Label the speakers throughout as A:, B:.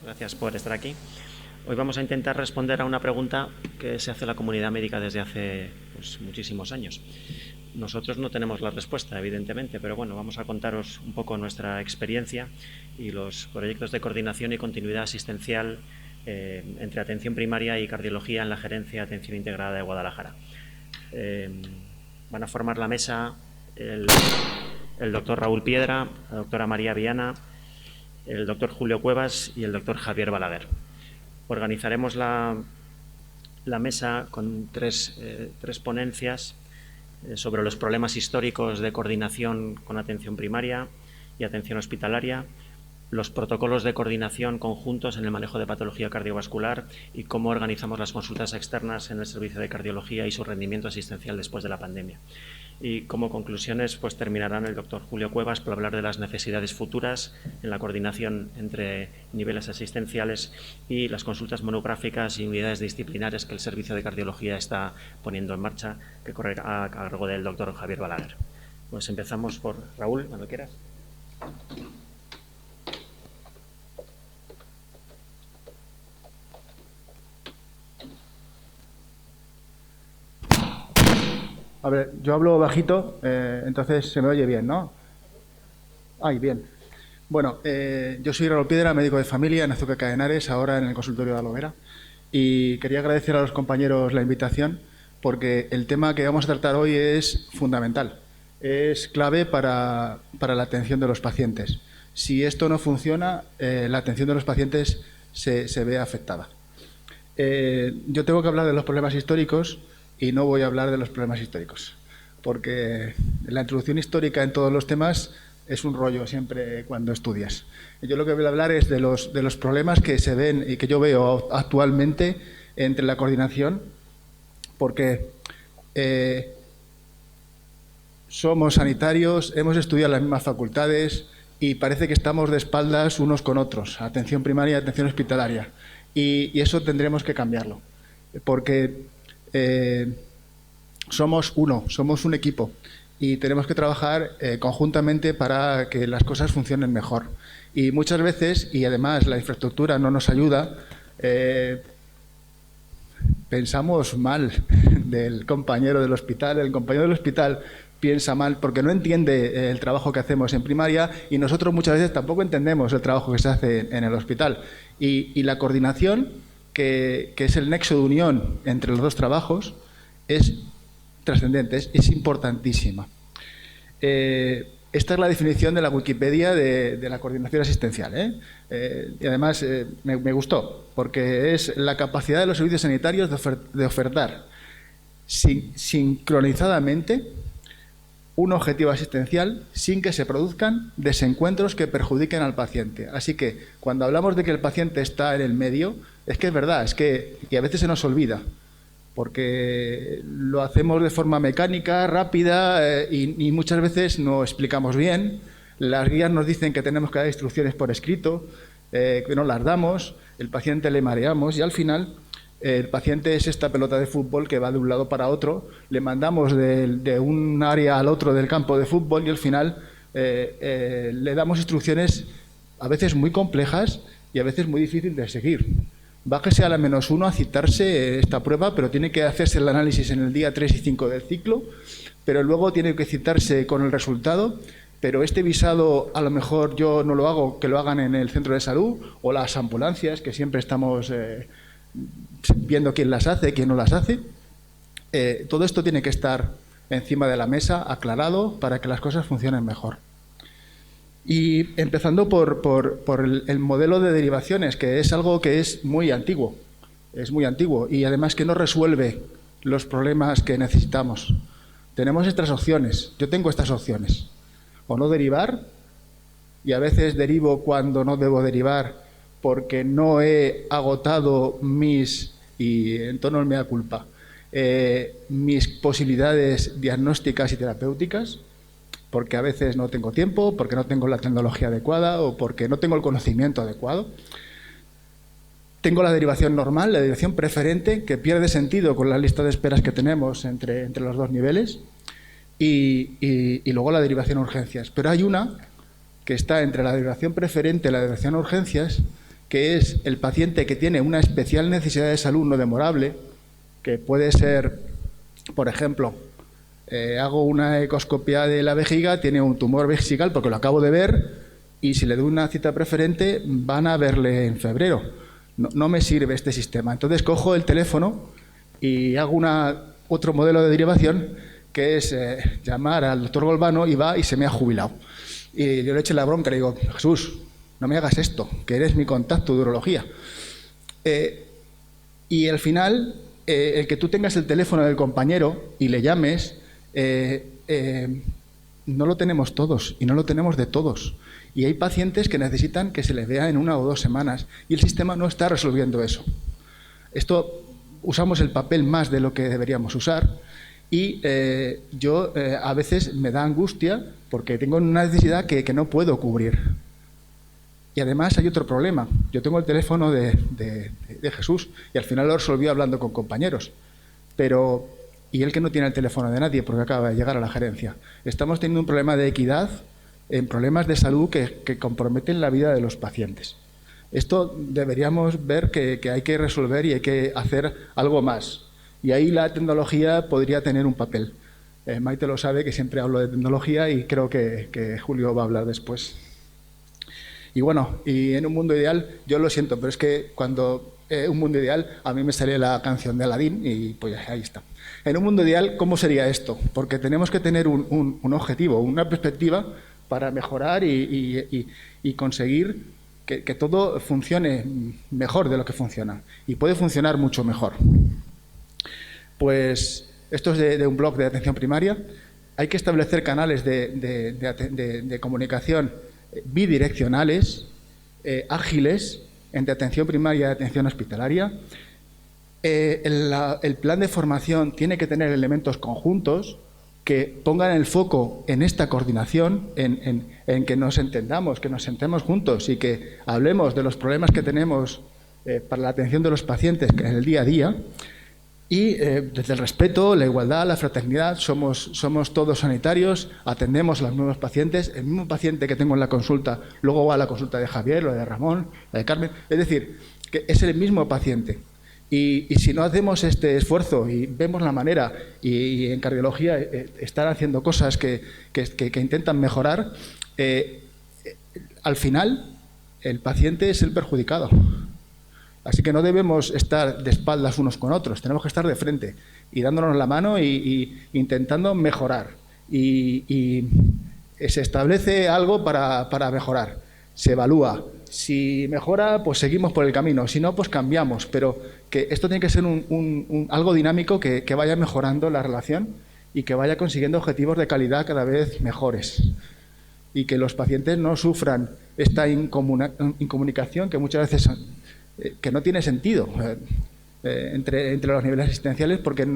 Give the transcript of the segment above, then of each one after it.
A: Gracias por estar aquí. Hoy vamos a intentar responder a una pregunta que se hace la comunidad médica desde hace muchísimos años. Nosotros no tenemos la respuesta, evidentemente, pero bueno, vamos a contaros un poco nuestra experiencia y los proyectos de coordinación y continuidad asistencial entre atención primaria y cardiología en la Gerencia de Atención Integrada de Guadalajara. Van a formar la mesa el doctor Raúl Piedra, la doctora María Viana, el doctor Julio Cuevas y el doctor Javier Balaguer. Organizaremos la mesa con tres ponencias sobre los problemas históricos de coordinación con atención primaria y atención hospitalaria, los protocolos de coordinación conjuntos en el manejo de patología cardiovascular y cómo organizamos las consultas externas en el servicio de cardiología y su rendimiento asistencial después de la pandemia. Y como conclusiones, pues terminarán el doctor Julio Cuevas por hablar de las necesidades futuras en la coordinación entre niveles asistenciales y las consultas monográficas y unidades disciplinares que el servicio de cardiología está poniendo en marcha, que correrá a cargo del doctor Javier Balaguer. Pues empezamos por Raúl, cuando quieras.
B: A ver, yo hablo bajito, entonces se me oye bien, ¿no? Ay, bien. Bueno, yo soy Raúl Piedra, médico de familia en Azúcar Cadenares, ahora en el consultorio de Alovera. Y quería agradecer a los compañeros la invitación porque el tema que vamos a tratar hoy es fundamental. Es clave para la atención de los pacientes. Si esto no funciona, la atención de los pacientes se ve afectada. Yo tengo que hablar de los problemas históricos y no voy a hablar de los problemas históricos, porque la introducción histórica en todos los temas es un rollo siempre cuando estudias. Yo lo que voy a hablar es de los problemas que se ven y que yo veo actualmente entre la coordinación, porque somos sanitarios, hemos estudiado las mismas facultades y parece que estamos de espaldas unos con otros, atención primaria y atención hospitalaria. Y eso tendremos que cambiarlo, porque somos un equipo y tenemos que trabajar conjuntamente para que las cosas funcionen mejor. Y muchas veces, y además la infraestructura no nos ayuda, pensamos mal del compañero del hospital. El compañero del hospital piensa mal porque no entiende el trabajo que hacemos en primaria y nosotros muchas veces tampoco entendemos el trabajo que se hace en el hospital. Y la coordinación, que es el nexo de unión entre los dos trabajos, es trascendente, es importantísima. Esta es la definición de la Wikipedia de la coordinación asistencial, y además me gustó, porque es la capacidad de los servicios sanitarios de ofertar sincronizadamente un objetivo asistencial sin que se produzcan desencuentros que perjudiquen al paciente. Así que cuando hablamos de que el paciente está en el medio, es que es verdad, y a veces se nos olvida, porque lo hacemos de forma mecánica, rápida, y muchas veces no explicamos bien. Las guías nos dicen que tenemos que dar instrucciones por escrito, que no las damos, el paciente le mareamos y al final el paciente es esta pelota de fútbol que va de un lado para otro, le mandamos de un área al otro del campo de fútbol y al final le damos instrucciones a veces muy complejas y a veces muy difíciles de seguir. Bájese a la -1 a citarse esta prueba, pero tiene que hacerse el análisis en el día 3 y 5 del ciclo, pero luego tiene que citarse con el resultado, pero este visado a lo mejor yo no lo hago, que lo hagan en el centro de salud, o las ambulancias, que siempre estamos viendo quién las hace, quién no las hace. Todo esto tiene que estar encima de la mesa, aclarado, para que las cosas funcionen mejor. Y empezando por el modelo de derivaciones, que es algo que es muy antiguo y además que no resuelve los problemas que necesitamos. Tenemos estas opciones, yo tengo estas opciones, o no derivar, y a veces derivo cuando no debo derivar porque no he agotado y en tono de mea culpa, mis posibilidades diagnósticas y terapéuticas, porque a veces no tengo tiempo, porque no tengo la tecnología adecuada o porque no tengo el conocimiento adecuado. Tengo la derivación normal, la derivación preferente, que pierde sentido con la lista de esperas que tenemos entre los dos niveles, y luego la derivación a urgencias. Pero hay una que está entre la derivación preferente y la derivación a urgencias, que es el paciente que tiene una especial necesidad de salud no demorable, que puede ser, por ejemplo, hago una ecoscopia de la vejiga, tiene un tumor vesical porque lo acabo de ver y si le doy una cita preferente van a verle en febrero. No me sirve este sistema. Entonces cojo el teléfono y hago otro modelo de derivación que es llamar al doctor Golbano y va y se me ha jubilado. Y yo le eché la bronca y le digo, Jesús, no me hagas esto, que eres mi contacto de urología. Y al final, el que tú tengas el teléfono del compañero y le llames, no lo tenemos todos y no lo tenemos de todos. Y hay pacientes que necesitan que se les vea en 1 o 2 semanas y el sistema no está resolviendo eso. Esto usamos el papel más de lo que deberíamos usar y yo a veces me da angustia porque tengo una necesidad que no puedo cubrir. Y además hay otro problema. Yo tengo el teléfono de Jesús y al final lo resolví hablando con compañeros. Y él que no tiene el teléfono de nadie porque acaba de llegar a la gerencia. Estamos teniendo un problema de equidad en problemas de salud que comprometen la vida de los pacientes. Esto deberíamos ver que hay que resolver y hay que hacer algo más. Y ahí la tecnología podría tener un papel. Maite lo sabe, que siempre hablo de tecnología y creo que Julio va a hablar después. Y bueno, y en un mundo ideal, yo lo siento, pero es que cuando un mundo ideal, a mí me sale la canción de Aladín y pues ahí está. En un mundo ideal, ¿cómo sería esto? Porque tenemos que tener un objetivo, una perspectiva para mejorar y conseguir que todo funcione mejor de lo que funciona. Y puede funcionar mucho mejor. Pues esto es de un blog de atención primaria. Hay que establecer canales de comunicación bidireccionales, ágiles, entre atención primaria y atención hospitalaria. El plan de formación tiene que tener elementos conjuntos que pongan el foco en esta coordinación, en que nos entendamos, que nos sentemos juntos y que hablemos de los problemas que tenemos para la atención de los pacientes en el día a día. Y desde el respeto, la igualdad, la fraternidad, somos todos sanitarios, atendemos a los nuevos pacientes. El mismo paciente que tengo en la consulta, luego va a la consulta de Javier, la de Ramón, la de Carmen. Es decir, que es el mismo paciente. Y si no hacemos este esfuerzo y vemos la manera, y en cardiología están haciendo cosas que intentan mejorar, al final el paciente es el perjudicado. Así que no debemos estar de espaldas unos con otros, tenemos que estar de frente y dándonos la mano y intentando mejorar. Y se establece algo para mejorar, se evalúa. Si mejora, pues seguimos por el camino, si no, pues cambiamos. Pero que esto tiene que ser algo dinámico que vaya mejorando la relación y que vaya consiguiendo objetivos de calidad cada vez mejores. Y que los pacientes no sufran esta incomunicación que muchas veces que no tiene sentido entre los niveles asistenciales, porque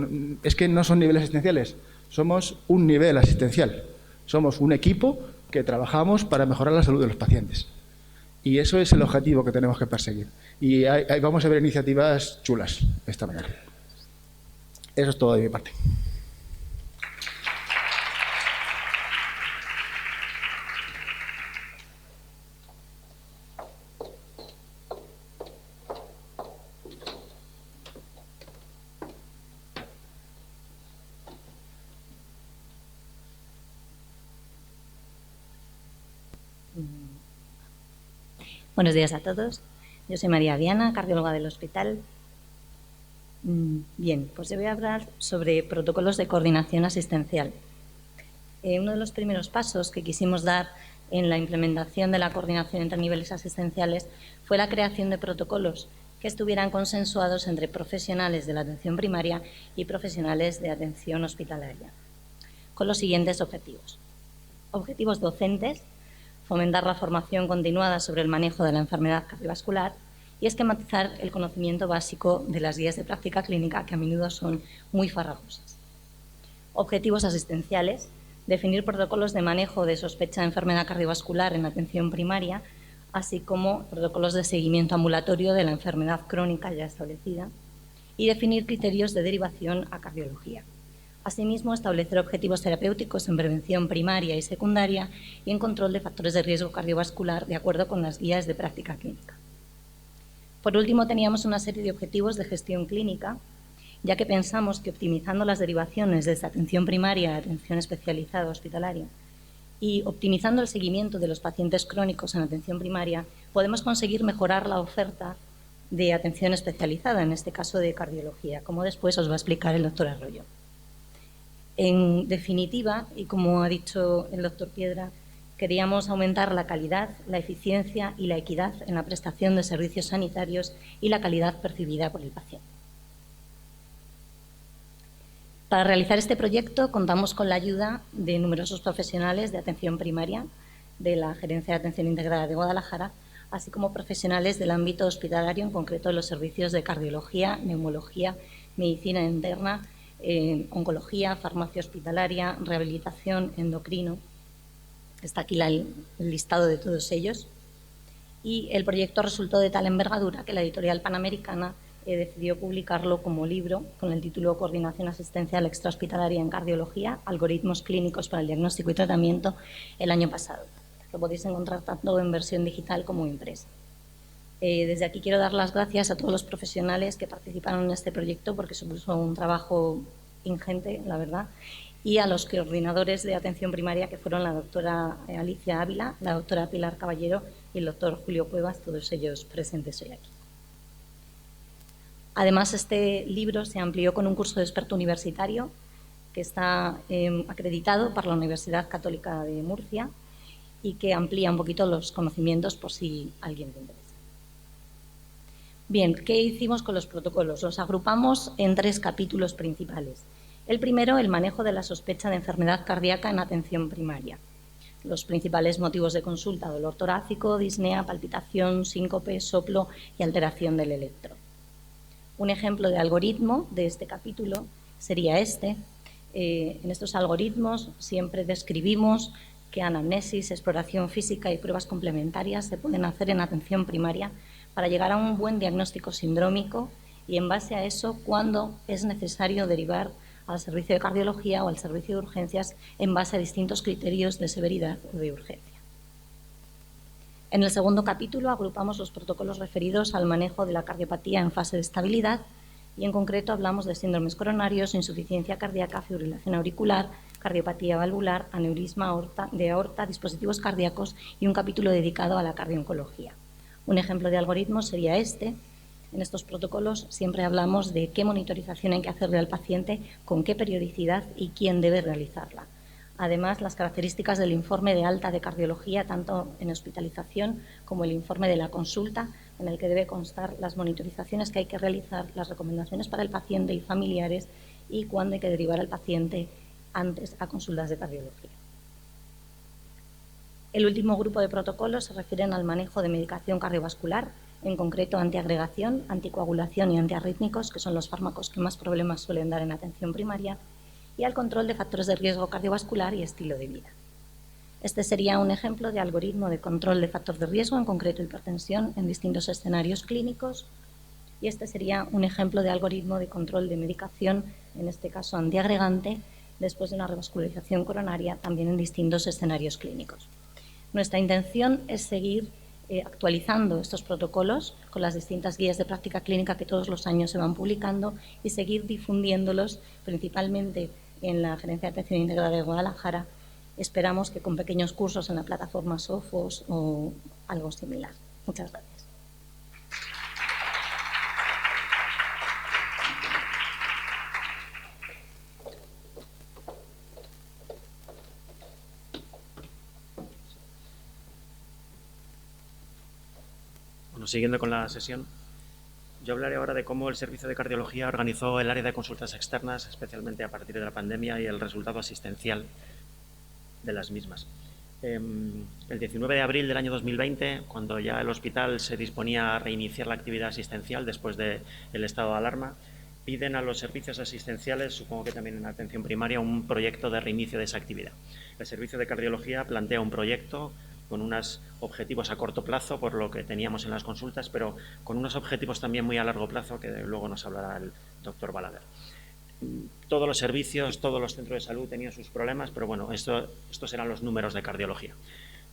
B: es que no son niveles asistenciales, somos un nivel asistencial, somos un equipo que trabajamos para mejorar la salud de los pacientes. Y eso es el objetivo que tenemos que perseguir. Y ahí vamos a ver iniciativas chulas esta mañana. Eso es todo de mi parte.
C: Buenos días a todos. Yo soy María Viana, cardióloga del hospital. Bien, pues yo voy a hablar sobre protocolos de coordinación asistencial. Uno de los primeros pasos que quisimos dar en la implementación de la coordinación entre niveles asistenciales fue la creación de protocolos que estuvieran consensuados entre profesionales de la atención primaria y profesionales de atención hospitalaria, con los siguientes objetivos. Objetivos docentes: fomentar la formación continuada sobre el manejo de la enfermedad cardiovascular y esquematizar el conocimiento básico de las guías de práctica clínica, que a menudo son muy farragosas. Objetivos asistenciales: definir protocolos de manejo de sospecha de enfermedad cardiovascular en atención primaria, así como protocolos de seguimiento ambulatorio de la enfermedad crónica ya establecida, y definir criterios de derivación a cardiología. Asimismo, establecer objetivos terapéuticos en prevención primaria y secundaria y en control de factores de riesgo cardiovascular de acuerdo con las guías de práctica clínica. Por último, teníamos una serie de objetivos de gestión clínica, ya que pensamos que optimizando las derivaciones desde atención primaria a atención especializada hospitalaria y optimizando el seguimiento de los pacientes crónicos en atención primaria, podemos conseguir mejorar la oferta de atención especializada, en este caso de cardiología, como después os va a explicar el doctor Arroyo. En definitiva, y como ha dicho el doctor Piedra, queríamos aumentar la calidad, la eficiencia y la equidad en la prestación de servicios sanitarios y la calidad percibida por el paciente. Para realizar este proyecto contamos con la ayuda de numerosos profesionales de atención primaria de la Gerencia de Atención Integrada de Guadalajara, así como profesionales del ámbito hospitalario, en concreto los servicios de cardiología, neumología, medicina interna, oncología, farmacia hospitalaria, rehabilitación, endocrino. Está aquí el listado de todos ellos. Y el proyecto resultó de tal envergadura que la editorial Panamericana decidió publicarlo como libro con el título Coordinación Asistencial Extrahospitalaria en Cardiología, Algoritmos Clínicos para el Diagnóstico y Tratamiento, el año pasado. Lo podéis encontrar tanto en versión digital como impresa. Desde aquí quiero dar las gracias a todos los profesionales que participaron en este proyecto, porque supuso un trabajo ingente, la verdad, y a los coordinadores de atención primaria, que fueron la doctora Alicia Ávila, la doctora Pilar Caballero y el doctor Julio Cuevas, todos ellos presentes hoy aquí. Además, este libro se amplió con un curso de experto universitario que está acreditado por la Universidad Católica de Murcia y que amplía un poquito los conocimientos por si a alguien le interesa. Bien, ¿qué hicimos con los protocolos? Los agrupamos en 3 capítulos principales. El primero, el manejo de la sospecha de enfermedad cardíaca en atención primaria. Los principales motivos de consulta: dolor torácico, disnea, palpitación, síncope, soplo y alteración del electro. Un ejemplo de algoritmo de este capítulo sería este. En estos algoritmos siempre describimos que anamnesis, exploración física y pruebas complementarias se pueden hacer en atención primaria para llegar a un buen diagnóstico sindrómico y, en base a eso, cuándo es necesario derivar al servicio de cardiología o al servicio de urgencias en base a distintos criterios de severidad o de urgencia. En el segundo capítulo agrupamos los protocolos referidos al manejo de la cardiopatía en fase de estabilidad y, en concreto, hablamos de síndromes coronarios, insuficiencia cardíaca, fibrilación auricular, cardiopatía valvular, aneurisma de aorta, dispositivos cardíacos y un capítulo dedicado a la cardiooncología. Un ejemplo de algoritmo sería este. En estos protocolos siempre hablamos de qué monitorización hay que hacerle al paciente, con qué periodicidad y quién debe realizarla. Además, las características del informe de alta de cardiología, tanto en hospitalización como el informe de la consulta, en el que debe constar las monitorizaciones que hay que realizar, las recomendaciones para el paciente y familiares y cuándo hay que derivar al paciente antes a consultas de cardiología. El último grupo de protocolos se refieren al manejo de medicación cardiovascular, en concreto antiagregación, anticoagulación y antiarrítmicos, que son los fármacos que más problemas suelen dar en atención primaria, y al control de factores de riesgo cardiovascular y estilo de vida. Este sería un ejemplo de algoritmo de control de factor de riesgo, en concreto hipertensión, en distintos escenarios clínicos, y este sería un ejemplo de algoritmo de control de medicación, en este caso antiagregante, después de una revascularización coronaria, también en distintos escenarios clínicos. Nuestra intención es seguir actualizando estos protocolos con las distintas guías de práctica clínica que todos los años se van publicando y seguir difundiéndolos principalmente en la Gerencia de Atención Integrada de Guadalajara. Esperamos que con pequeños cursos en la plataforma Sofos o algo similar. Muchas gracias.
A: Bueno, siguiendo con la sesión, yo hablaré ahora de cómo el Servicio de Cardiología organizó el área de consultas externas, especialmente a partir de la pandemia, y el resultado asistencial de las mismas. El 19 de abril del año 2020, cuando ya el hospital se disponía a reiniciar la actividad asistencial después del estado de alarma, piden a los servicios asistenciales, supongo que también en atención primaria, un proyecto de reinicio de esa actividad. El Servicio de Cardiología plantea un proyecto con unos objetivos a corto plazo, por lo que teníamos en las consultas, pero con unos objetivos también muy a largo plazo, que luego nos hablará el doctor Balaguer. Todos los servicios, todos los centros de salud tenían sus problemas, pero bueno, estos eran los números de cardiología.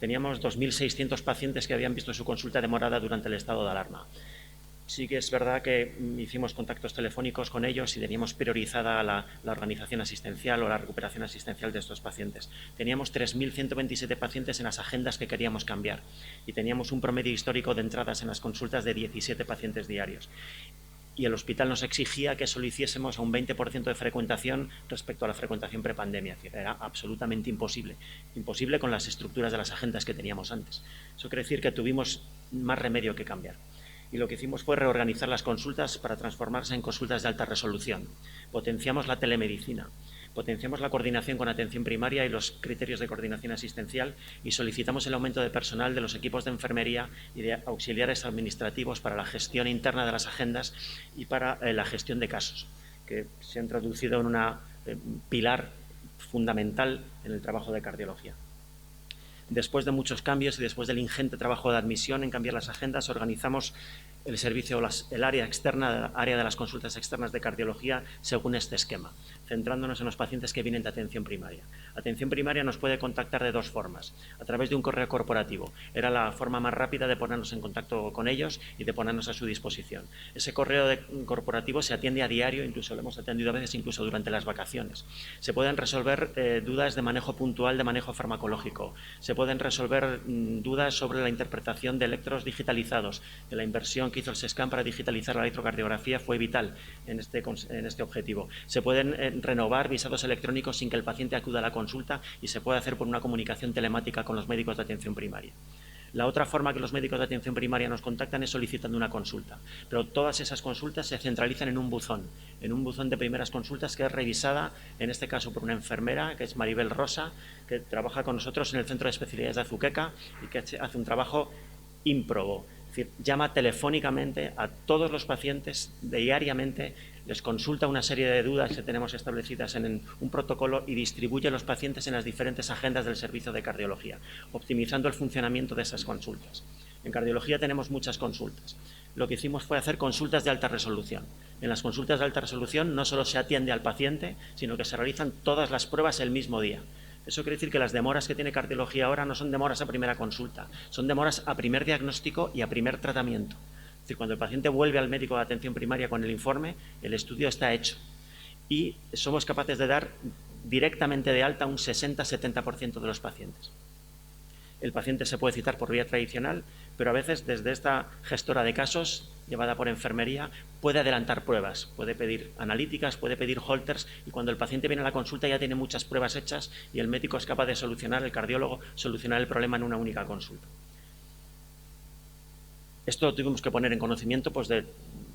A: Teníamos 2.600 pacientes que habían visto su consulta demorada durante el estado de alarma. Sí que es verdad que hicimos contactos telefónicos con ellos y teníamos priorizada la organización asistencial o la recuperación asistencial de estos pacientes. Teníamos 3.127 pacientes en las agendas que queríamos cambiar y teníamos un promedio histórico de entradas en las consultas de 17 pacientes diarios. Y el hospital nos exigía que solo hiciésemos a un 20% de frecuentación respecto a la frecuentación prepandemia. Es decir, era absolutamente imposible. Imposible con las estructuras de las agendas que teníamos antes. Eso quiere decir que tuvimos más remedio que cambiar. Y lo que hicimos fue reorganizar las consultas para transformarse en consultas de alta resolución. Potenciamos la telemedicina, potenciamos la coordinación con atención primaria y los criterios de coordinación asistencial y solicitamos el aumento de personal de los equipos de enfermería y de auxiliares administrativos para la gestión interna de las agendas y para la gestión de casos, que se han traducido en un pilar fundamental en el trabajo de cardiología. Después de muchos cambios y después del ingente trabajo de admisión en cambiar las agendas, organizamos el servicio, el área externa, área de las consultas externas de cardiología según este esquema, centrándonos en los pacientes que vienen de atención primaria. Atención primaria nos puede contactar de dos formas, a través de un correo corporativo. Era la forma más rápida de ponernos en contacto con ellos y de ponernos a su disposición. Ese correo corporativo se atiende a diario, incluso lo hemos atendido a veces incluso durante las vacaciones. Se pueden resolver dudas de manejo puntual, de manejo farmacológico. Se pueden resolver dudas sobre la interpretación de electros digitalizados, de la inversión que hizo el SESCAM para digitalizar la electrocardiografía fue vital en este objetivo. Se pueden renovar visados electrónicos sin que el paciente acuda a la consulta y se puede hacer por una comunicación telemática con los médicos de atención primaria. La otra forma que los médicos de atención primaria nos contactan es solicitando una consulta, pero todas esas consultas se centralizan en un buzón de primeras consultas que es revisada, en este caso por una enfermera, que es Maribel Rosa, que trabaja con nosotros en el Centro de Especialidades de Azuqueca y que hace un trabajo ímprobo. Es decir, llama telefónicamente a todos los pacientes diariamente, les consulta una serie de dudas que tenemos establecidas en un protocolo y distribuye a los pacientes en las diferentes agendas del servicio de cardiología, optimizando el funcionamiento de esas consultas. En cardiología tenemos muchas consultas. Lo que hicimos fue hacer consultas de alta resolución. En las consultas de alta resolución no solo se atiende al paciente, sino que se realizan todas las pruebas el mismo día. Eso quiere decir que las demoras que tiene cardiología ahora no son demoras a primera consulta, son demoras a primer diagnóstico y a primer tratamiento. Es decir, cuando el paciente vuelve al médico de atención primaria con el informe, el estudio está hecho y somos capaces de dar directamente de alta un 60-70% de los pacientes. El paciente se puede citar por vía tradicional, pero a veces desde esta gestora de casos, llevada por enfermería, puede adelantar pruebas, puede pedir analíticas, puede pedir holters y cuando el paciente viene a la consulta ya tiene muchas pruebas hechas y el médico es capaz de solucionar, el cardiólogo, solucionar el problema en una única consulta. Esto lo tuvimos que poner en conocimiento pues, de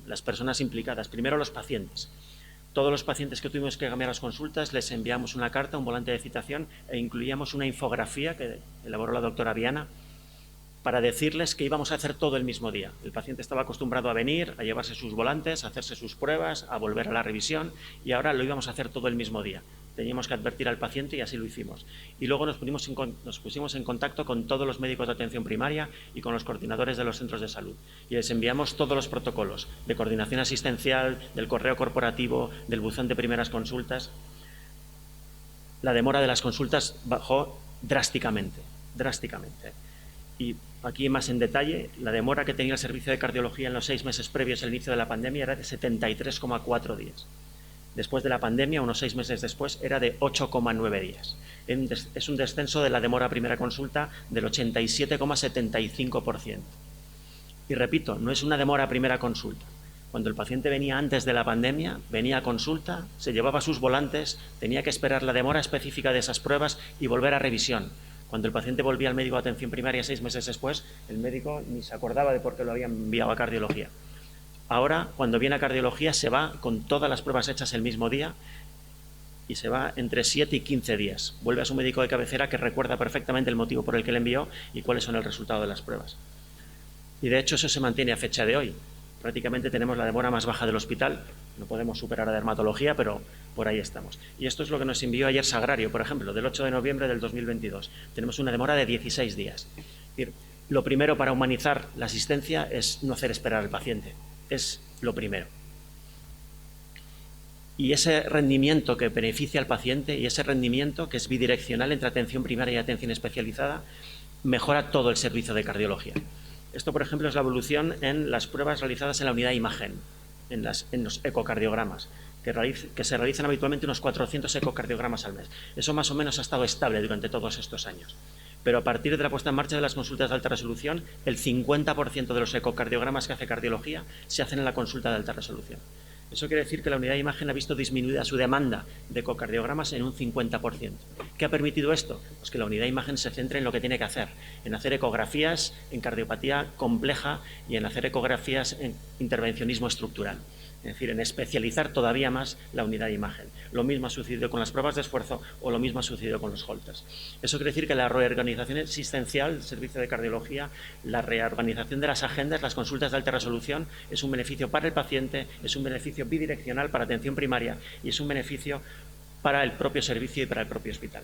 A: las personas implicadas, primero los pacientes. Todos los pacientes que tuvimos que cambiar las consultas les enviamos una carta, un volante de citación e incluíamos una infografía que elaboró la doctora Viana para decirles que íbamos a hacer todo el mismo día. El paciente estaba acostumbrado a venir, a llevarse sus volantes, a hacerse sus pruebas, a volver a la revisión y ahora lo íbamos a hacer todo el mismo día. Teníamos que advertir al paciente y así lo hicimos. Y luego nos pusimos en contacto con todos los médicos de atención primaria y con los coordinadores de los centros de salud. Y les enviamos todos los protocolos de coordinación asistencial, del correo corporativo, del buzón de primeras consultas. La demora de las consultas bajó drásticamente. Y aquí más en detalle, la demora que tenía el servicio de cardiología en los 6 meses previos al inicio de la pandemia era de 73,4 días. Después de la pandemia, unos 6 meses después, era de 8,9 días. Es un descenso de la demora a primera consulta del 87,75%. Y repito, no es una demora a primera consulta. Cuando el paciente venía antes de la pandemia, venía a consulta, se llevaba sus volantes, tenía que esperar la demora específica de esas pruebas y volver a revisión. Cuando el paciente volvía al médico de atención primaria 6 meses después, el médico ni se acordaba de por qué lo habían enviado a cardiología. Ahora, cuando viene a cardiología, se va con todas las pruebas hechas el mismo día y se va entre 7 y 15 días. Vuelve a su médico de cabecera que recuerda perfectamente el motivo por el que le envió y cuáles son el resultado de las pruebas. Y de hecho eso se mantiene a fecha de hoy. Prácticamente tenemos la demora más baja del hospital. No podemos superar a dermatología, pero por ahí estamos. Y esto es lo que nos envió ayer Sagrario, por ejemplo, del 8 de noviembre del 2022. Tenemos una demora de 16 días. Es decir, lo primero para humanizar la asistencia es no hacer esperar al paciente. Es lo primero. Y ese rendimiento que beneficia al paciente y ese rendimiento que es bidireccional entre atención primaria y atención especializada mejora todo el servicio de cardiología. Esto, por ejemplo, es la evolución en las pruebas realizadas en la unidad de imagen, en los ecocardiogramas, que se realizan habitualmente unos 400 ecocardiogramas al mes. Eso más o menos ha estado estable durante todos estos años. Pero a partir de la puesta en marcha de las consultas de alta resolución, el 50% de los ecocardiogramas que hace cardiología se hacen en la consulta de alta resolución. Eso quiere decir que la unidad de imagen ha visto disminuida su demanda de ecocardiogramas en un 50%. ¿Qué ha permitido esto? Pues que la unidad de imagen se centre en lo que tiene que hacer, en hacer ecografías en cardiopatía compleja y en hacer ecografías en intervencionismo estructural. Es decir, en especializar todavía más la unidad de imagen. Lo mismo ha sucedido con las pruebas de esfuerzo o lo mismo ha sucedido con los holters. Eso quiere decir que la reorganización existencial del servicio de cardiología, la reorganización de las agendas, las consultas de alta resolución, es un beneficio para el paciente, es un beneficio bidireccional para atención primaria y es un beneficio para el propio servicio y para el propio hospital.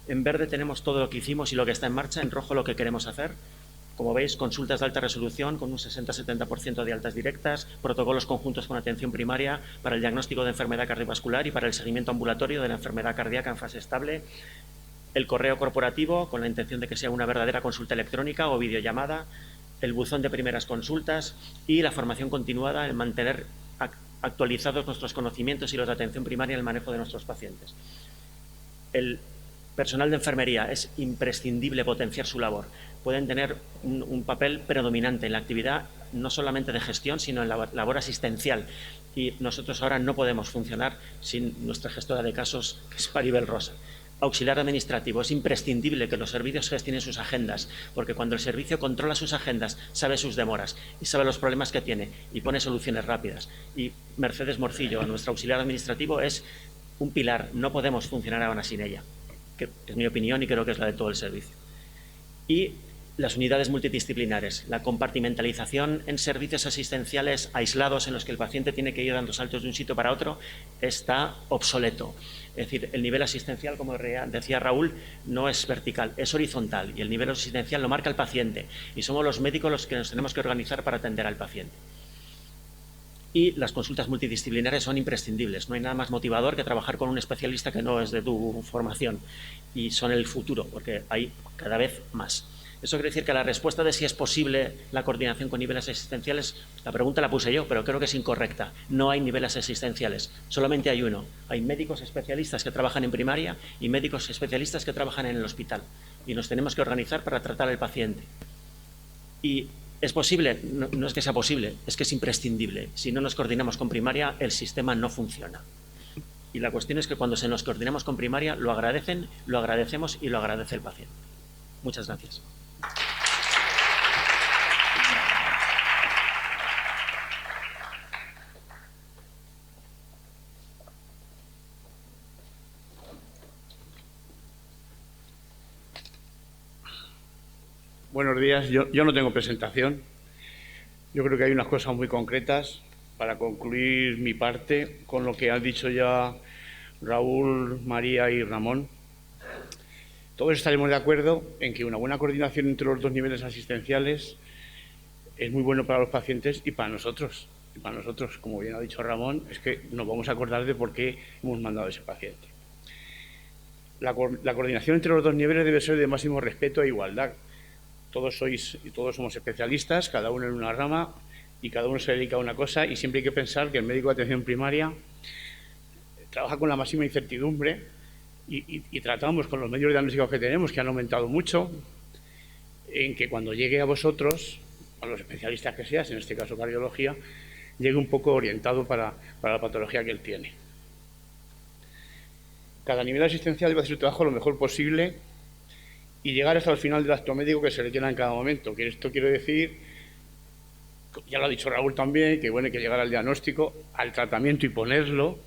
A: En verde tenemos todo lo que hicimos y lo que está en marcha, en rojo lo que queremos hacer. Como veis, consultas de alta resolución con un 60-70% de altas directas, protocolos conjuntos con atención primaria para el diagnóstico de enfermedad cardiovascular y para el seguimiento ambulatorio de la enfermedad cardíaca en fase estable, el correo corporativo con la intención de que sea una verdadera consulta electrónica o videollamada, el buzón de primeras consultas y la formación continuada en mantener actualizados nuestros conocimientos y los de atención primaria en el manejo de nuestros pacientes. El personal de enfermería es imprescindible potenciar su labor. Pueden tener un papel predominante en la actividad, no solamente de gestión, sino en la labor asistencial. Y nosotros ahora no podemos funcionar sin nuestra gestora de casos, que es Maribel Rosa. Auxiliar administrativo. Es imprescindible que los servicios gestionen sus agendas, porque cuando el servicio controla sus agendas, sabe sus demoras y sabe los problemas que tiene y pone soluciones rápidas. Y Mercedes Morcillo, nuestro auxiliar administrativo, es un pilar. No podemos funcionar ahora sin ella, que es mi opinión y creo que es la de todo el servicio. Y las unidades multidisciplinares, la compartimentalización en servicios asistenciales aislados en los que el paciente tiene que ir dando saltos de un sitio para otro está obsoleto. Es decir, el nivel asistencial, como decía Raúl, no es vertical, es horizontal y el nivel asistencial lo marca el paciente y somos los médicos los que nos tenemos que organizar para atender al paciente. Y las consultas multidisciplinares son imprescindibles. No hay nada más motivador que trabajar con un especialista que no es de tu formación y son el futuro, porque hay cada vez más. Eso quiere decir que la respuesta de si es posible la coordinación con niveles asistenciales, la pregunta la puse yo, pero creo que es incorrecta. No hay niveles asistenciales, solamente hay uno. Hay médicos especialistas que trabajan en primaria y médicos especialistas que trabajan en el hospital. Y nos tenemos que organizar para tratar al paciente. Y ¿es posible? No es que sea posible, es que es imprescindible. Si no nos coordinamos con primaria, el sistema no funciona. Y la cuestión es que cuando nos coordinamos con primaria, lo agradecen, lo agradecemos y lo agradece el paciente. Muchas gracias.
D: Buenos días. Yo no tengo presentación. Yo creo que hay unas cosas muy concretas para concluir mi parte con lo que han dicho ya Raúl, María y Ramón. Todos estaremos de acuerdo en que una buena coordinación entre los dos niveles asistenciales es muy bueno para los pacientes y para nosotros. Y para nosotros, como bien ha dicho Ramón, es que nos vamos a acordar de por qué hemos mandado a ese paciente. La coordinación entre los dos niveles debe ser de máximo respeto e igualdad. Todos somos especialistas, cada uno en una rama y cada uno se dedica a una cosa y siempre hay que pensar que el médico de atención primaria trabaja con la máxima incertidumbre y tratamos con los medios diagnósticos que tenemos, que han aumentado mucho, en que cuando llegue a vosotros, a los especialistas que seas, en este caso cardiología, llegue un poco orientado para la patología que él tiene. Cada nivel asistencial debe hacer su trabajo lo mejor posible y llegar hasta el final del acto médico que se requiera en cada momento. Que esto quiere decir, ya lo ha dicho Raúl también, que bueno, hay que llegar al diagnóstico, al tratamiento y ponerlo.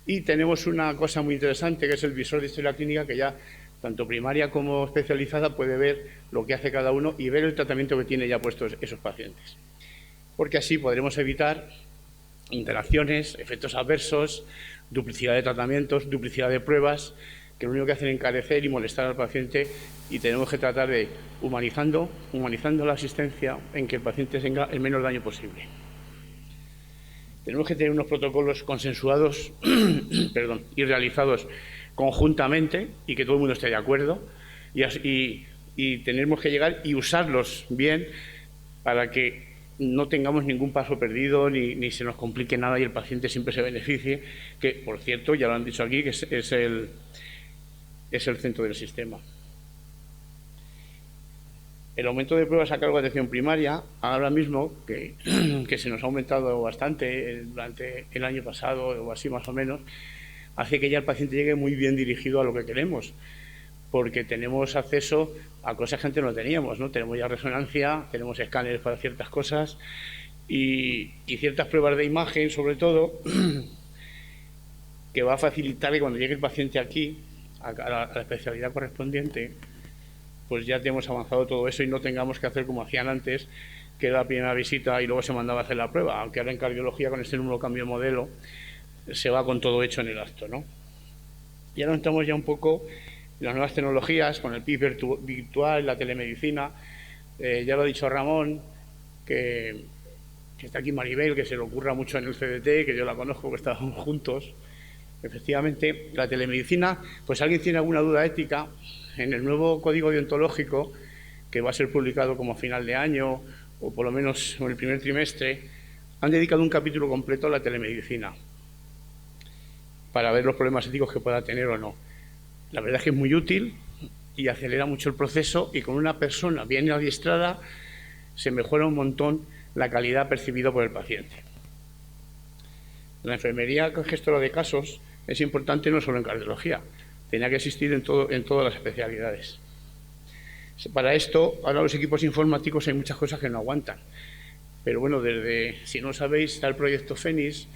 D: Y tenemos una cosa muy interesante, que es el visor de historia clínica, que ya tanto primaria como especializada puede ver lo que hace cada uno y ver el tratamiento que tiene ya puestos esos pacientes. Porque así podremos evitar interacciones, efectos adversos, duplicidad de tratamientos, duplicidad de pruebas, que lo único que hacen es encarecer y molestar al paciente, y tenemos que tratar de humanizando la asistencia en que el paciente tenga el menor daño posible. Tenemos que tener unos protocolos consensuados y realizados conjuntamente y que todo el mundo esté de acuerdo y tenemos que llegar y usarlos bien para que no tengamos ningún paso perdido ni se nos complique nada y el paciente siempre se beneficie, que, por cierto, ya lo han dicho aquí, que es el centro del sistema. El aumento de pruebas a cargo de atención primaria, ahora mismo, que se nos ha aumentado bastante durante el año pasado o así más o menos, hace que ya el paciente llegue muy bien dirigido a lo que queremos, porque tenemos acceso a cosas que antes no teníamos, ¿no? Tenemos ya resonancia, tenemos escáneres para ciertas cosas y ciertas pruebas de imagen, sobre todo, que va a facilitar que cuando llegue el paciente aquí, a la especialidad correspondiente, pues ya tenemos avanzado todo eso y no tengamos que hacer como hacían antes, que era la primera visita y luego se mandaba a hacer la prueba, aunque ahora en cardiología con este nuevo cambio de modelo se va con todo hecho en el acto, ¿no? Y ahora entramos ya un poco en las nuevas tecnologías, con el PIP virtual, la telemedicina. Ya lo ha dicho Ramón, que está aquí Maribel, que se le ocurra mucho en el CDT, que yo la conozco, que estaban juntos. Efectivamente, la telemedicina, pues si alguien tiene alguna duda ética, en el nuevo código deontológico, que va a ser publicado como a final de año, o por lo menos en el primer trimestre, han dedicado un capítulo completo a la telemedicina, para ver los problemas éticos que pueda tener o no. La verdad es que es muy útil y acelera mucho el proceso, y con una persona bien adiestrada se mejora un montón la calidad percibida por el paciente. La enfermería gestora de casos es importante no solo en cardiología, tenía que existir en todas las especialidades. Para esto, ahora los equipos informáticos hay muchas cosas que no aguantan. Pero bueno, si no sabéis, está el proyecto Fénix,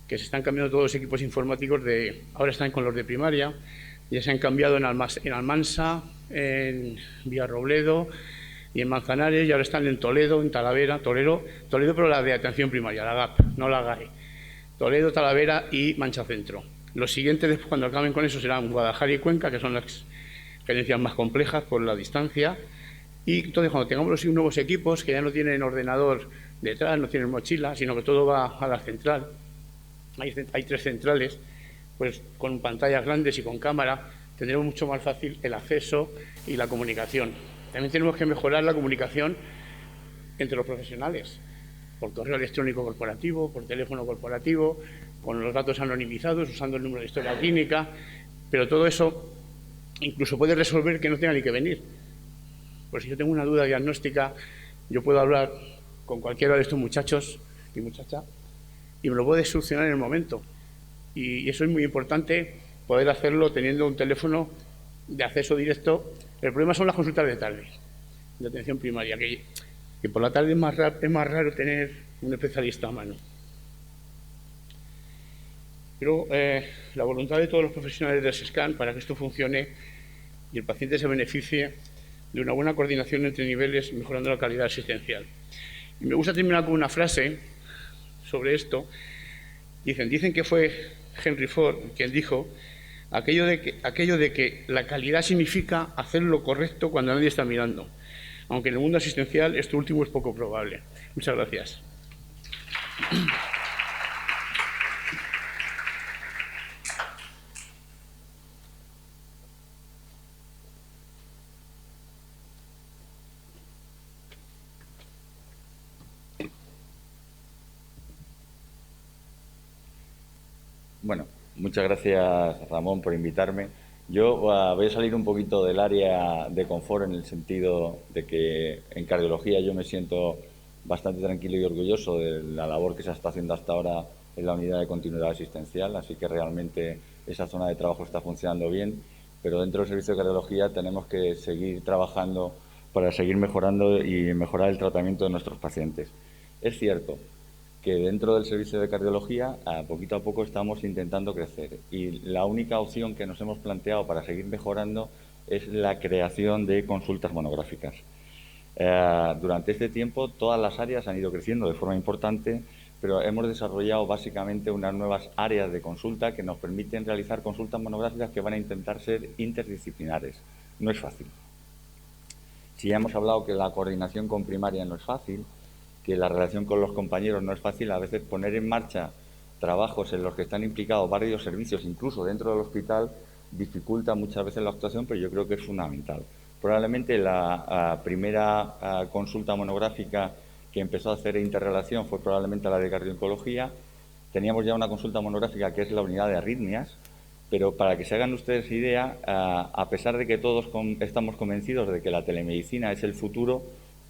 D: que se están cambiando todos los equipos informáticos, ahora están con los de primaria, ya se han cambiado en Almansa, en Villarrobledo y en Manzanares, y ahora están en Toledo, en Talavera, Toledo, pero la de atención primaria, la GAP, no la GAE. Toledo, Talavera y Mancha Centro. Los siguientes, después, cuando acaben con eso, serán Guadalajara y Cuenca, que son las gerencias más complejas por la distancia. Y entonces, cuando tengamos los nuevos equipos, que ya no tienen ordenador detrás, no tienen mochila, sino que todo va a la central, hay 3 centrales, pues con pantallas grandes y con cámara, tendremos mucho más fácil el acceso y la comunicación. También tenemos que mejorar la comunicación entre los profesionales, por correo electrónico corporativo, por teléfono corporativo, con los datos anonimizados, usando el número de historia clínica, pero todo eso incluso puede resolver que no tenga ni que venir. Pues si yo tengo una duda diagnóstica, yo puedo hablar con cualquiera de estos muchachos y muchacha y me lo puede solucionar en el momento. Y eso es muy importante, poder hacerlo teniendo un teléfono de acceso directo. El problema son las consultas de tarde, de atención primaria, que por la tarde es más raro tener un especialista a mano. Pero la voluntad de todos los profesionales del SESCAN para que esto funcione y el paciente se beneficie de una buena coordinación entre niveles, mejorando la calidad asistencial. Y me gusta terminar con una frase sobre esto. Dicen que fue Henry Ford quien dijo aquello de que la calidad significa hacer lo correcto cuando nadie está mirando, aunque en el mundo asistencial esto último es poco probable. Muchas gracias.
E: Bueno, muchas gracias, Ramón, por invitarme. Yo voy a salir un poquito del área de confort, en el sentido de que en cardiología yo me siento bastante tranquilo y orgulloso de la labor que se está haciendo hasta ahora en la unidad de continuidad asistencial, así que realmente esa zona de trabajo está funcionando bien, pero dentro del servicio de cardiología tenemos que seguir trabajando para seguir mejorando y mejorar el tratamiento de nuestros pacientes. Es cierto que dentro del servicio de cardiología, poquito a poco estamos intentando crecer, y la única opción que nos hemos planteado para seguir mejorando es la creación de consultas monográficas. Durante este tiempo todas las áreas han ido creciendo de forma importante, pero hemos desarrollado básicamente unas nuevas áreas de consulta que nos permiten realizar consultas monográficas que van a intentar ser interdisciplinares. No es fácil. Si ya hemos hablado que la coordinación con primaria no es fácil, que la relación con los compañeros no es fácil, a veces poner en marcha trabajos en los que están implicados varios servicios, incluso dentro del hospital, dificulta muchas veces la actuación, pero yo creo que es fundamental. Probablemente la primera consulta monográfica que empezó a hacer interrelación fue probablemente la de cardio-oncología. Teníamos ya una consulta monográfica que es la unidad de arritmias, pero para que se hagan ustedes idea, a pesar de que todos estamos convencidos de que la telemedicina es el futuro,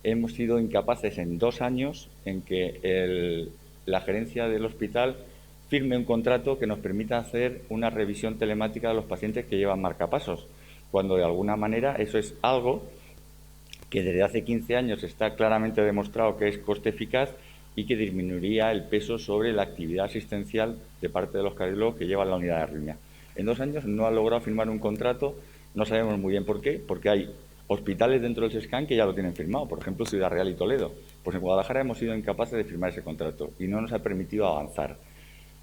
E: hemos sido incapaces en 2 años en que la gerencia del hospital firme un contrato que nos permita hacer una revisión telemática de los pacientes que llevan marcapasos, cuando de alguna manera eso es algo que desde hace 15 años está claramente demostrado que es coste eficaz y que disminuiría el peso sobre la actividad asistencial de parte de los cardiólogos que llevan la unidad de arritmia. En 2 años no ha logrado firmar un contrato, no sabemos muy bien por qué, porque hay hospitales dentro del SESCAN que ya lo tienen firmado, por ejemplo Ciudad Real y Toledo. Pues en Guadalajara hemos sido incapaces de firmar ese contrato y no nos ha permitido avanzar.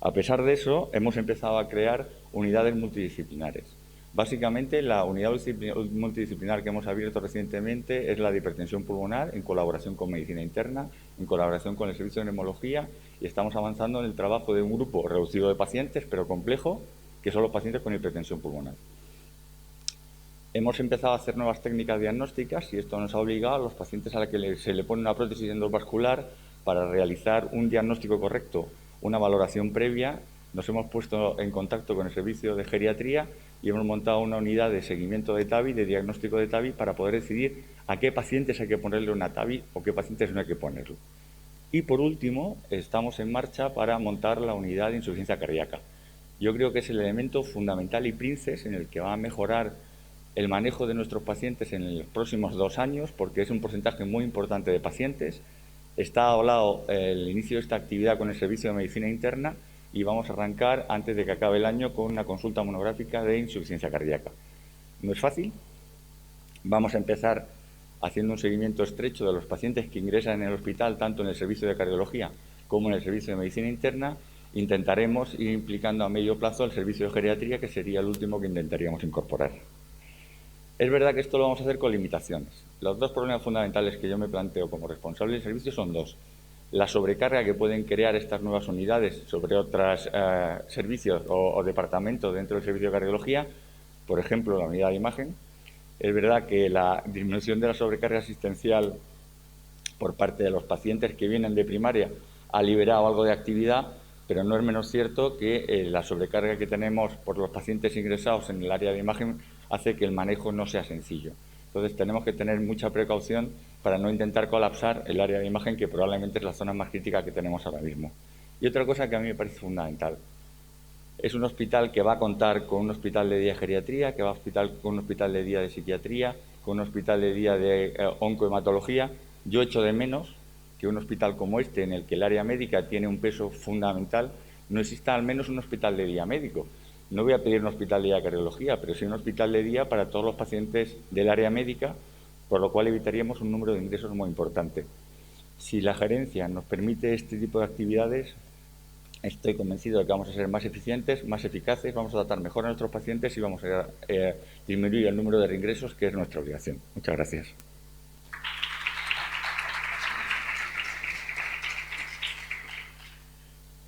E: A pesar de eso, hemos empezado a crear unidades multidisciplinares. Básicamente, la unidad multidisciplinar que hemos abierto recientemente es la de hipertensión pulmonar, en colaboración con medicina interna, en colaboración con el servicio de neumología, y estamos avanzando en el trabajo de un grupo reducido de pacientes, pero complejo, que son los pacientes con hipertensión pulmonar. Hemos empezado a hacer nuevas técnicas diagnósticas y esto nos ha obligado a los pacientes a los que se le pone una prótesis endovascular para realizar un diagnóstico correcto, una valoración previa. Nos hemos puesto en contacto con el servicio de geriatría y hemos montado una unidad de seguimiento de TAVI, de diagnóstico de TAVI, para poder decidir a qué pacientes hay que ponerle una TAVI o qué pacientes no hay que ponerlo. Y por último, estamos en marcha para montar la unidad de insuficiencia cardíaca. Yo creo que es el elemento fundamental y princes en el que va a mejorar el manejo de nuestros pacientes en los próximos 2 años, porque es un porcentaje muy importante de pacientes. Está hablado el inicio de esta actividad con el servicio de medicina interna y vamos a arrancar antes de que acabe el año con una consulta monográfica de insuficiencia cardíaca. No es fácil. Vamos a empezar haciendo un seguimiento estrecho de los pacientes que ingresan en el hospital, tanto en el servicio de cardiología como en el servicio de medicina interna. Intentaremos ir implicando a medio plazo el servicio de geriatría, que sería el último que intentaríamos incorporar. Es verdad que esto lo vamos a hacer con limitaciones. Los 2 problemas fundamentales que yo me planteo como responsable del servicio son 2. La sobrecarga que pueden crear estas nuevas unidades sobre otros servicios o departamentos dentro del servicio de cardiología, por ejemplo, la unidad de imagen. Es verdad que la disminución de la sobrecarga asistencial por parte de los pacientes que vienen de primaria ha liberado algo de actividad, pero no es menos cierto que la sobrecarga que tenemos por los pacientes ingresados en el área de imagen hace que el manejo no sea sencillo. Entonces tenemos que tener mucha precaución para no intentar colapsar el área de imagen, que probablemente es la zona más crítica que tenemos ahora mismo. Y otra cosa que a mí me parece fundamental. Es un hospital que va a contar con un hospital de día de geriatría, que va a contar con un hospital de día de psiquiatría, con un hospital de día de oncohematología. Yo echo de menos que un hospital como este, en el que el área médica tiene un peso fundamental, no exista al menos un hospital de día médico. No voy a pedir un hospital de día de cardiología, pero sí un hospital de día para todos los pacientes del área médica, por lo cual evitaríamos un número de ingresos muy importante. Si la gerencia nos permite este tipo de actividades, estoy convencido de que vamos a ser más eficientes, más eficaces, vamos a tratar mejor a nuestros pacientes y vamos a disminuir el número de reingresos, que es nuestra obligación. Muchas gracias.